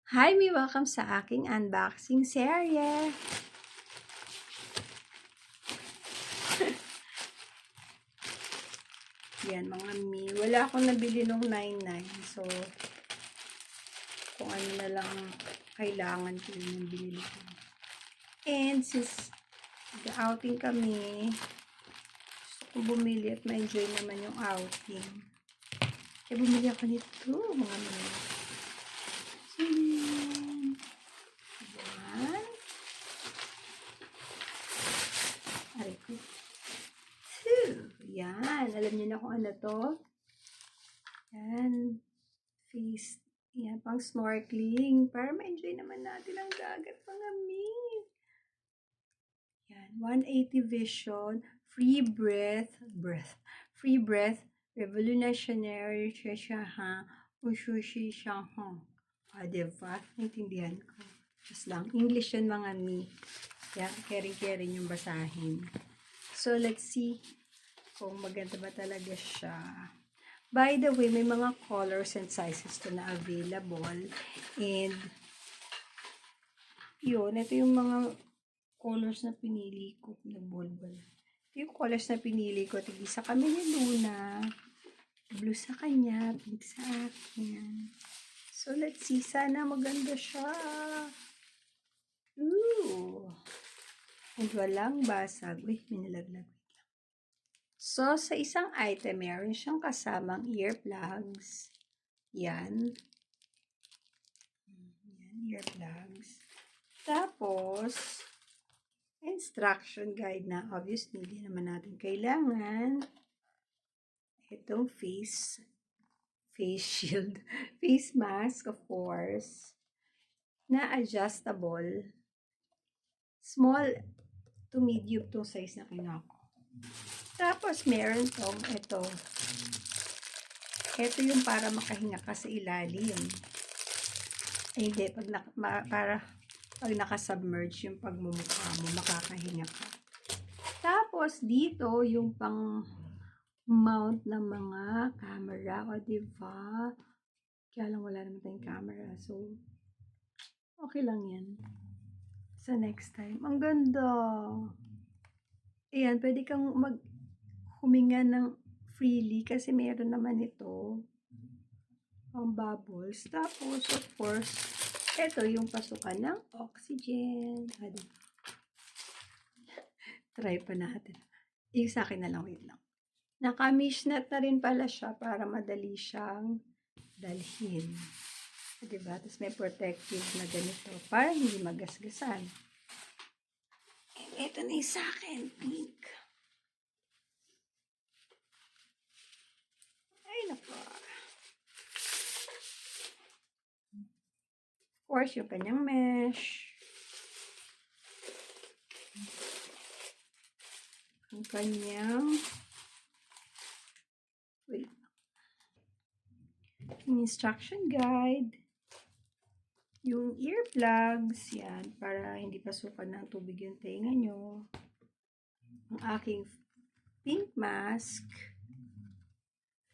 Hi, mi! Welcome sa aking unboxing serye. Yan, mga mi. Wala akong nabili nung 99. So, kung ano na lang kailangan ko yung binili ko. And since outing kami, gusto ko bumili at ma-enjoy naman yung outing. Kaya bumili ako nito, mga mi. So, yan. Aray ko. Yan. Alam niyo na kung ano to? Yan. Face. Yan. Pang snorkeling. Para ma-enjoy naman natin ang dagat, mga mi. Yan. 180 vision. Free breath. Free breath. Revolutionary siya ha. Ushushi siya ha. Diba? Naintindihan ko. Just lang. English yun, mga mi. Yan. Caring yung basahin. So, let's see kung maganda ba talaga siya. By the way, may mga colors and sizes to na available. And, yun, ito yung mga colors na pinili ko. Nagbolbol. Ito yung colors na pinili ko. Tigisa kami ni Luna. Blue sa kanya, pink sa akin. So, let's see. Sana maganda siya. Ooh. And walang basag. Uy, may nalaglag. So, sa isang item, meron siyang kasamang earplugs. Yan. Yan, earplugs. Tapos, instruction guide na. Obviously, hindi naman natin kailangan. Itong face shield. Face mask, of course. Na adjustable. Small to medium to size na kinuha ko. Tapos, meron tong ito. Ito yung para makahinga ka sa ilalim. Ay, hindi. Pag nakasubmerge yung pagmumukha mo, makakahinga ka. Tapos, dito, yung pang mount ng mga camera. O, diba? Kaya lang wala naman tayong camera. So, okay lang yan. Sa next time. Ang ganda. Ayan, pwede kang huminga ng freely kasi meron naman ito ang bubbles. Tapos, of course, ito yung pasukan ng oxygen. Try pa natin. Yung sa akin na lang, wait lang. Naka-mishnet na rin pala siya para madali siyang dalhin. Diba? Tapos may protective na ganito para hindi magasgasan. And ito na yung sa akin, pink. Ay, naku. Of course, yung kanyang mesh. Ang kanyang instruction guide. Yung earplugs, yan, para hindi pasukan ng tubig yung tenga nyo. Ang aking pink mask.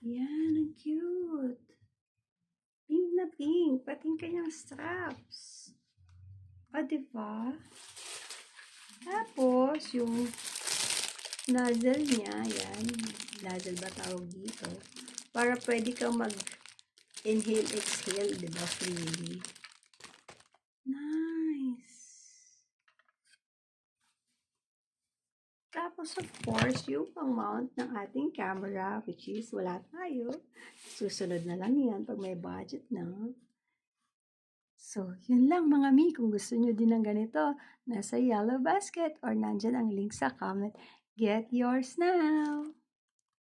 Yan, ang cute. Pink na pink, pati yung kanyang straps. O, diba? Tapos, yung nozzle niya, yan. Nozzle ba tawag dito? Para pwede kang mag-inhale, exhale, diba? Freely. Nice. Tapos, of course, yung pang-mount ng ating camera, which is wala tayo. Susunod na lang yan pag may budget na. So, yun lang mga mi. Kung gusto nyo din ng ganito, nasa yellow basket or nandyan ang link sa comment. Get yours now!